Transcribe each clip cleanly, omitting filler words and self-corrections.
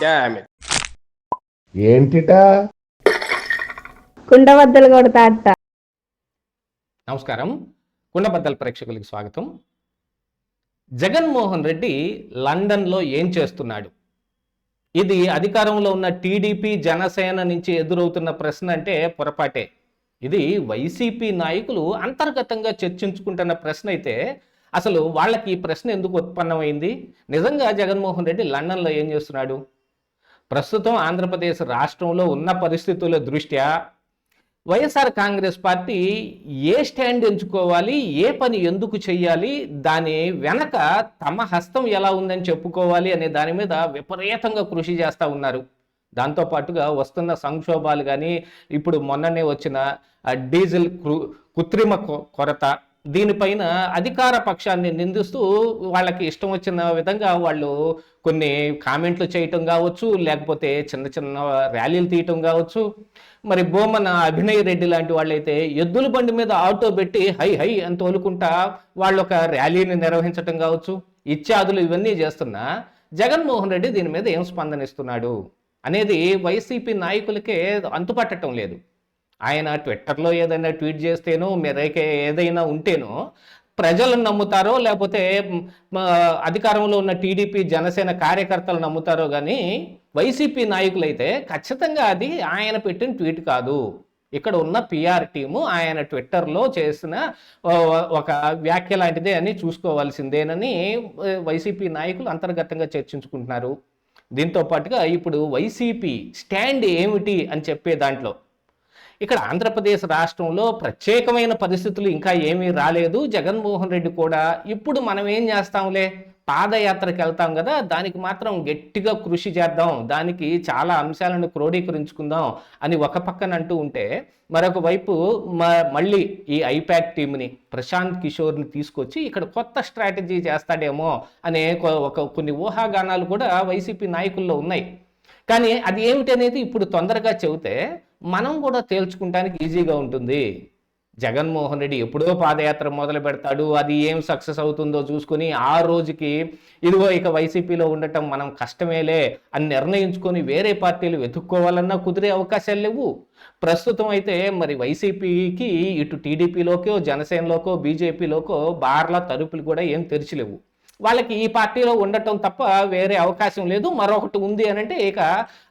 Damn it. ఏంటిటా కుండబద్దలు కొడతా అట్ట. నమస్కారం, కుండబద్దల ప్రేక్షకులకి స్వాగతం. జగన్మోహన్ రెడ్డి లండన్లో ఏం చేస్తున్నాడు? ఇది అధికారంలో ఉన్న టీడీపీ జనసేన నుంచి ఎదురవుతున్న ప్రశ్న అంటే పొరపాటే. ఇది వైసీపీ నాయకులు అంతర్గతంగా చర్చించుకుంటున్న ప్రశ్న అయితే అసలు వాళ్ళకి ఈ ప్రశ్న ఎందుకు ఉత్పన్నమైంది? నిజంగా జగన్మోహన్ రెడ్డి లండన్లో ఏం చేస్తున్నాడు? ప్రస్తుతం ఆంధ్రప్రదేశ్ రాష్ట్రంలో ఉన్న పరిస్థితుల దృష్ట్యా YSR Congress party a stand ఎంచుకోవాలి, ఏ పని ఎందుకు చెయ్యాలి, దాని వెనక తమ హస్తం ఎలా ఉందని చెప్పుకోవాలి అనే దాని మీద విపరీతంగా కృషి చేస్తూ ఉన్నారు. దాంతోపాటుగా వస్తున్న సంక్షోభాలు కానీ, ఇప్పుడు మొన్ననే వచ్చిన డీజిల్ కృత్రిమ కొరత, దీనిపైన అధికార పక్షాన్ని నిందిస్తూ వాళ్ళకి ఇష్టం వచ్చిన విధంగా వాళ్ళు కొన్ని కామెంట్లు చేయటం కావచ్చు, లేకపోతే చిన్న చిన్న ర్యాలీలు తీయటం కావచ్చు. మరి బోమన అభినయ్ రెడ్డి లాంటి వాళ్ళైతే ఎద్దుల బండి మీద ఆటో పెట్టి హై హై అని తోలుకుంటా వాళ్ళు ఒక ర్యాలీని నిర్వహించటం కావచ్చు. ఇత్యాదులు ఇవన్నీ చేస్తున్నా జగన్మోహన్ రెడ్డి దీని మీద ఏం స్పందనిస్తున్నాడు అనేది వైసీపీ నాయకులకే అంతుపట్టడం లేదు. ఆయన ట్విట్టర్లో ఏదైనా ట్వీట్ చేస్తేనో మీరైతే ఏదైనా ఉంటేనో ప్రజలను నమ్ముతారో, లేకపోతే అధికారంలో ఉన్న టీడీపీ జనసేన కార్యకర్తలు నమ్ముతారో కానీ వైసీపీ నాయకులైతే ఖచ్చితంగా అది ఆయన పెట్టిన ట్వీట్ కాదు, ఇక్కడ ఉన్న పిఆర్ టీము ఆయన ట్విట్టర్లో చేసిన ఒక వ్యాఖ్య లాంటిదే అని చూసుకోవాల్సిందేనని వైసీపీ నాయకులు అంతర్గతంగా చర్చించుకుంటున్నారు. దీంతో పాటుగా ఇప్పుడు వైసీపీ స్టాండ్ ఏమిటి అని చెప్పే దాంట్లో ఇక్కడ ఆంధ్రప్రదేశ్ రాష్ట్రంలో ప్రత్యేకమైన పరిస్థితులు ఇంకా ఏమీ రాలేదు. జగన్మోహన్ రెడ్డి కూడా ఇప్పుడు మనం ఏం చేస్తాంలే, పాదయాత్రకు వెళ్తాం కదా, దానికి మాత్రం గట్టిగా కృషి చేద్దాం, దానికి చాలా అంశాలను క్రోడీకరించుకుందాం అని ఒక పక్కన అంటూ ఉంటే, మరొక వైపు మళ్ళీ ఈ ఐపాక్ టీంని ప్రశాంత్ కిషోర్ని తీసుకొచ్చి ఇక్కడ కొత్త స్ట్రాటజీ చేస్తాడేమో అనే కొన్ని ఊహాగానాలు కూడా వైసీపీ నాయకుల్లో ఉన్నాయి. కానీ అది ఏమిటనేది ఇప్పుడు తొందరగా చెబితే మనం కూడా తేల్చుకుంటానికి ఈజీగా ఉంటుంది. జగన్మోహన్ రెడ్డి ఎప్పుడో పాదయాత్ర మొదలు పెడతాడు, అది ఏం సక్సెస్ అవుతుందో చూసుకొని ఆ రోజుకి ఇదిగో ఇక వైసీపీలో ఉండటం మనం కష్టమేలే అని నిర్ణయించుకొని వేరే పార్టీలు వెతుక్కోవాలన్నా కుదిరే అవకాశాలు లేవు. ప్రస్తుతం అయితే మరి వైసీపీకి ఇటు టీడీపీలోకో, జనసేనలోకో, బీజేపీలోకో బార్ల తలుపులు కూడా ఏం తెరిచిలేవు. వాళ్ళకి ఈ పార్టీలో ఉండటం తప్ప వేరే అవకాశం లేదు. మరొకటి ఉంది అని అంటే ఇక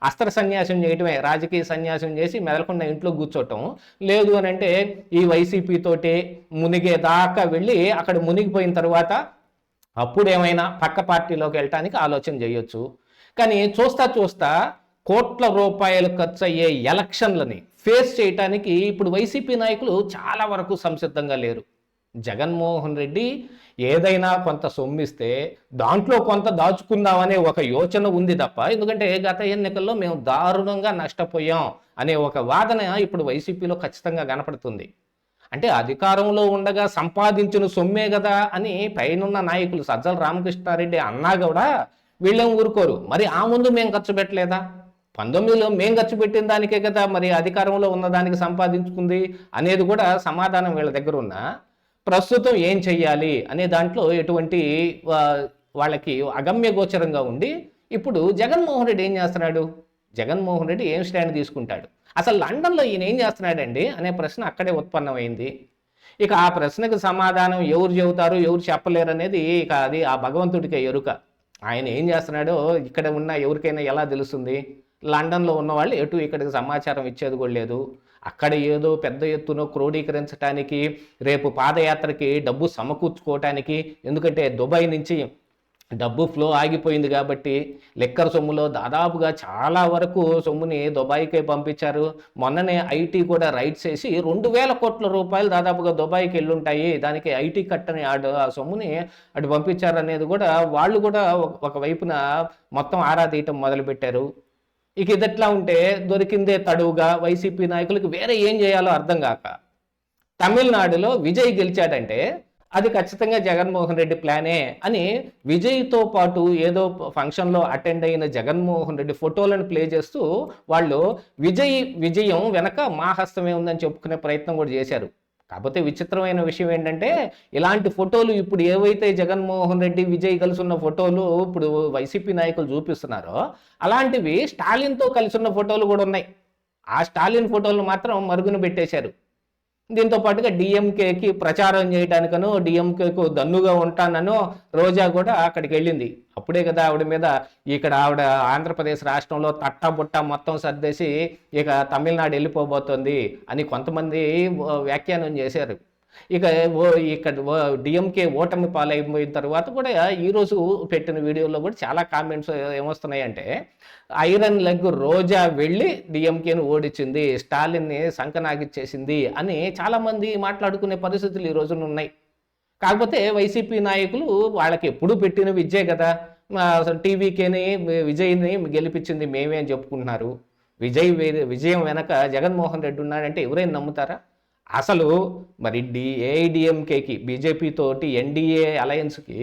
అస్త్ర సన్యాసం చేయటమే, రాజకీయ సన్యాసం చేసి మెదలకుండా ఇంట్లో కూర్చోవటం. లేదు అని అంటే ఈ వైసీపీతోటి మునిగే దాకా వెళ్ళి అక్కడ మునిగిపోయిన తర్వాత అప్పుడు ఏమైనా పక్క పార్టీలోకి వెళ్ళటానికి ఆలోచన చేయొచ్చు. కానీ చూస్తా కోట్ల రూపాయలు ఖర్చు అయ్యే ఎలక్షన్లని ఫేస్ చేయటానికి ఇప్పుడు వైసీపీ నాయకులు చాలా వరకు సంసిద్ధంగా లేరు. జగన్మోహన్ రెడ్డి ఏదైనా కొంత సొమ్మిస్తే దాంట్లో కొంత దాచుకుందామనే ఒక యోచన ఉంది తప్ప, ఎందుకంటే గత ఎన్నికల్లో మేము దారుణంగా నష్టపోయాం అనే ఒక వాదన ఇప్పుడు వైసీపీలో ఖచ్చితంగా కనపడుతుంది. అంటే అధికారంలో ఉండగా సంపాదించిన సొమ్మే కదా అని పైనున్న నాయకులు సజ్జల రామకృష్ణారెడ్డి అన్నా కూడా వీళ్ళేం ఊరుకోరు. మరి ఆ ముందు మేము ఖర్చు పెట్టలేదా? 19లో మేము ఖర్చు పెట్టిన దానికే కదా మరి అధికారంలో ఉన్నదానికి సంపాదించుకుంది అనేది కూడా సమాధానం వీళ్ళ దగ్గర ఉన్న. ప్రస్తుతం ఏం చెయ్యాలి అనే దాంట్లో ఎటువంటి వాళ్ళకి అగమ్య గోచరంగా ఉండి ఇప్పుడు జగన్మోహన్ రెడ్డి ఏం చేస్తున్నాడు, జగన్మోహన్ రెడ్డి ఏం స్టాండ్ తీసుకుంటాడు, అసలు లండన్లో ఈయన ఏం చేస్తున్నాడండి అనే ప్రశ్న అక్కడే ఉత్పన్నమైంది. ఇక ఆ ప్రశ్నకు సమాధానం ఎవరు చెబుతారు, ఎవరు చెప్పలేరు అనేది ఇక అది ఆ భగవంతుడికి ఎరుక. ఆయన ఏం చేస్తున్నాడో ఇక్కడ ఉన్న ఎవరికైనా ఎలా తెలుస్తుంది? లండన్లో ఉన్న వాళ్ళు ఎటు ఇక్కడికి సమాచారం ఇచ్చేది కూడా లేదు. అక్కడ ఏదో పెద్ద ఎత్తున క్రోడీకరించడానికి, రేపు పాదయాత్రకి డబ్బు సమకూర్చుకోవటానికి, ఎందుకంటే దుబాయ్ నుంచి డబ్బు ఫ్లో ఆగిపోయింది కాబట్టి లెక్కర్ సొమ్ములో దాదాపుగా చాలా వరకు సొమ్ముని దుబాయ్కే పంపించారు. మొన్ననే ఐటీ కూడా రైట్స్ వేసి 2000 కోట్ల రూపాయలు దాదాపుగా దుబాయ్కి వెళ్ళుంటాయి, దానికి ఐటీ కట్టని ఆ సొమ్ముని అటు పంపించారు అనేది కూడా వాళ్ళు కూడా ఒకవైపున మొత్తం ఆరా తీయటం మొదలుపెట్టారు. ఇక ఇదెట్లా ఉంటే దొరికిందే తడువుగా వైసీపీ నాయకులకు వేరే ఏం చేయాలో అర్థం కాక తమిళనాడులో విజయ్ గెలిచాడంటే అది ఖచ్చితంగా జగన్మోహన్ రెడ్డి ప్లానే అని విజయ్తో పాటు ఏదో ఫంక్షన్లో అటెండ్ అయిన జగన్మోహన్ రెడ్డి ఫోటోలను ప్లే చేస్తూ వాళ్ళు విజయం వెనక మా హస్తమే ఉందని చెప్పుకునే ప్రయత్నం కూడా చేశారు. కాకపోతే విచిత్రమైన విషయం ఏంటంటే ఇలాంటి ఫోటోలు ఇప్పుడు ఏవైతే జగన్మోహన్ రెడ్డి విజయ్ కలిసి ఉన్న ఫోటోలు ఇప్పుడు వైసీపీ నాయకులు చూపిస్తున్నారో అలాంటివి స్టాలిన్తో కలిసి ఉన్న ఫోటోలు కూడా ఉన్నాయి. ఆ స్టాలిన్ ఫోటోలను మాత్రం మరుగున పెట్టేశారు. దీంతో పాటుగా డిఎంకేకి ప్రచారం చేయడానికనో డిఎంకేకు దన్నుగా ఉంటాననో రోజా కూడా అక్కడికి వెళ్ళింది. అప్పుడే కదా ఆవిడ మీద ఆవిడ ఆంధ్రప్రదేశ్ రాష్ట్రంలో తట్టబుట్ట మొత్తం సర్దేసి ఇక తమిళనాడు వెళ్ళిపోబోతోంది అని కొంతమంది వ్యాఖ్యానం చేశారు. డిఎంకే ఓటమి పాలైపోయిన తర్వాత కూడా ఈరోజు పెట్టిన వీడియోలో కూడా చాలా కామెంట్స్ ఏమొస్తున్నాయంటే ఐరన్ లెగ్ రోజా వెళ్ళి డిఎంకేను ఓడించింది, స్టాలిన్ని సంకనాగిచ్చేసింది అని చాలామంది మాట్లాడుకునే పరిస్థితులు ఈ రోజున ఉన్నాయి. కాకపోతే వైసీపీ నాయకులు వాళ్ళకి ఎప్పుడు పెట్టిన విజయే కదా, టీవీకేని విజయ్ని గెలిపించింది మేమే అని చెప్పుకుంటున్నారు. విజయం వెనక జగన్మోహన్ రెడ్డి ఉన్నాడంటే ఎవరైనా నమ్ముతారా? అసలు మరి ఏఐడిఎంకేకి బీజేపీ తోటి ఎన్డీఏ అలయన్స్కి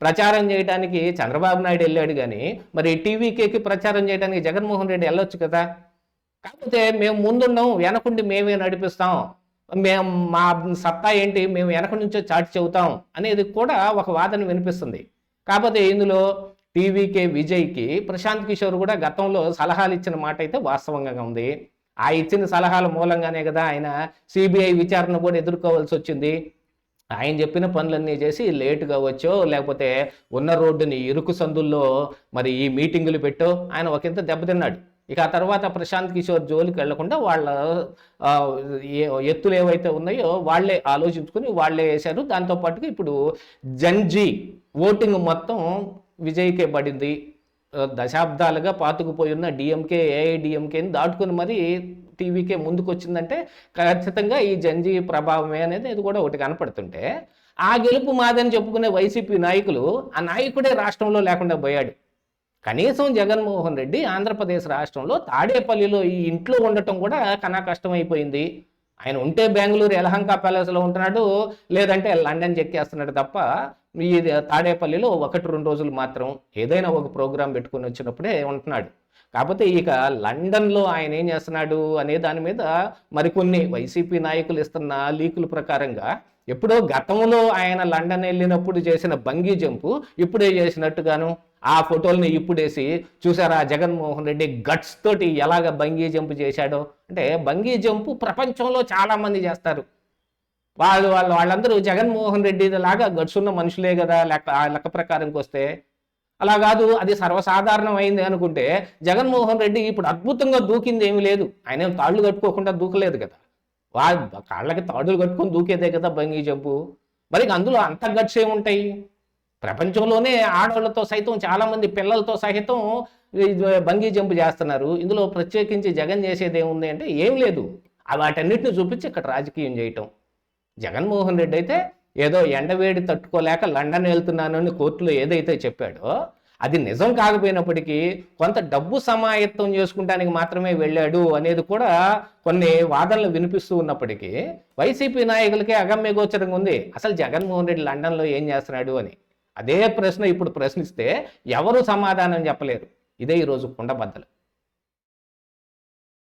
ప్రచారం చేయడానికి చంద్రబాబు నాయుడు వెళ్ళాడు, కానీ మరి టీవీకేకి ప్రచారం చేయడానికి జగన్మోహన్ రెడ్డి వెళ్ళొచ్చు కదా. కాకపోతే మేము ముందున్నాం, వెనకుండి మేమే నడిపిస్తాం, మా సత్తా ఏంటి, మేము వెనక నుంచో చాటి చెబుతాం అనేది కూడా ఒక వాదన వినిపిస్తుంది. కాకపోతే ఇందులో టీవీకే విజయ్కి ప్రశాంత్ కిషోర్ కూడా గతంలో సలహాలు ఇచ్చిన మాట అయితే వాస్తవంగా ఉంది. ఆ ఇచ్చిన సలహాల మూలంగానే కదా ఆయన సిబిఐ విచారణ కూడా ఎదుర్కోవాల్సి వచ్చింది. ఆయన చెప్పిన పనులన్నీ చేసి లేటుగా వచ్చో లేకపోతే ఉన్న రోడ్డుని ఇరుకు సందుల్లో మరి ఈ మీటింగులు పెట్టో ఆయన ఒకంత దెబ్బతిన్నాడు. ఇక ఆ తర్వాత ప్రశాంత్ కిషోర్ జోలికి వెళ్లకుండా వాళ్ళ ఎత్తులు ఏవైతే ఉన్నాయో వాళ్లే ఆలోచించుకుని వాళ్లే వేశారు. దాంతోపాటుగా ఇప్పుడు జన్జీ ఓటింగ్ మొత్తం విజయ్కే పడింది. దశాబ్దాలుగా పాతుకుపోయి ఉన్న డిఎంకే ఏఐడిఎంకేని దాటుకుని మరి టీవీకే ముందుకు వచ్చిందంటే ఖచ్చితంగా ఈ జంజీ ప్రభావమే అనేది ఇది కూడా ఒకటి కనపడుతుంటే, ఆ గెలుపు మాదని చెప్పుకునే వైసీపీ నాయకులు ఆ నాయకుడే రాష్ట్రంలో లేకుండా పోయాడు. కనీసం జగన్మోహన్ రెడ్డి ఆంధ్రప్రదేశ్ రాష్ట్రంలో తాడేపల్లిలో ఈ ఇంట్లో ఉండటం కూడా కన్నా కష్టమైపోయింది. ఆయన ఉంటే బెంగళూరు యలహంక ప్యాలెస్లో ఉంటున్నాడు, లేదంటే లండన్ చెక్కేస్తున్నాడు తప్ప ఈ తాడేపల్లిలో 1-2 రోజులు మాత్రం ఏదైనా ఒక ప్రోగ్రాం పెట్టుకుని వచ్చినప్పుడే ఉంటున్నాడు. కాకపోతే ఇక లండన్లో ఆయన ఏం చేస్తున్నాడు అనే దాని మీద మరికొన్ని వైసీపీ నాయకులు ఇస్తున్న లీకుల ప్రకారంగా ఎప్పుడో గతంలో ఆయన లండన్ వెళ్ళినప్పుడు చేసిన బంగీ జంపు ఇప్పుడే చేసినట్టుగాను ఆ ఫోటోల్ని ఇప్పుడేసి చూసారా జగన్మోహన్ రెడ్డి గట్స్ తోటి ఎలాగ బంగీ జంపు చేశాడో. అంటే బంగీ జంపు ప్రపంచంలో చాలామంది చేస్తారు. వాళ్ళందరూ జగన్మోహన్ రెడ్డి లాగా గట్స్ ఉన్న మనుషులే కదా ఆ లెక్క ప్రకారంకి వస్తే. అలా కాదు, అది సర్వసాధారణం అయింది అనుకుంటే జగన్మోహన్ రెడ్డి ఇప్పుడు అద్భుతంగా దూకింది ఏమీ లేదు. ఆయన తాళ్ళు కట్టుకోకుండా దూకలేదు కదా, కాళ్ళకి తాడులు కట్టుకొని దూకేదే కదా బంగీ జంపు. మరి అందులో అంత గట్స్ ఏముంటాయి? ప్రపంచంలోనే ఆడవాళ్ళతో సైతం చాలామంది పిల్లలతో సహితం బంగీ జంప్ చేస్తున్నారు. ఇందులో ప్రత్యేకించి జగన్ చేసేది ఏముంది అంటే ఏం లేదు. వాటన్నిటిని చూపించి ఇక్కడ రాజకీయం చేయటం. జగన్మోహన్ రెడ్డి అయితే ఏదో ఎండవేడి తట్టుకోలేక లండన్ వెళ్తున్నాను అని కోర్టులో ఏదైతే చెప్పాడో అది నిజం కాకపోయినప్పటికీ కొంత డబ్బు సమాయత్తం చేసుకుంటానికి మాత్రమే వెళ్ళాడు అనేది కూడా కొన్ని వాదనలు వినిపిస్తూ ఉన్నప్పటికీ వైసీపీ నాయకులకే అగమ్యగోచరంగా ఉంది అసలు జగన్మోహన్ రెడ్డి లండన్లో ఏం చేస్తున్నాడు అని. అదే ప్రశ్న ఇప్పుడు ప్రశ్నిస్తే ఎవరు సమాధానం చెప్పలేరు. ఇదే ఈరోజు కుండబద్దలు.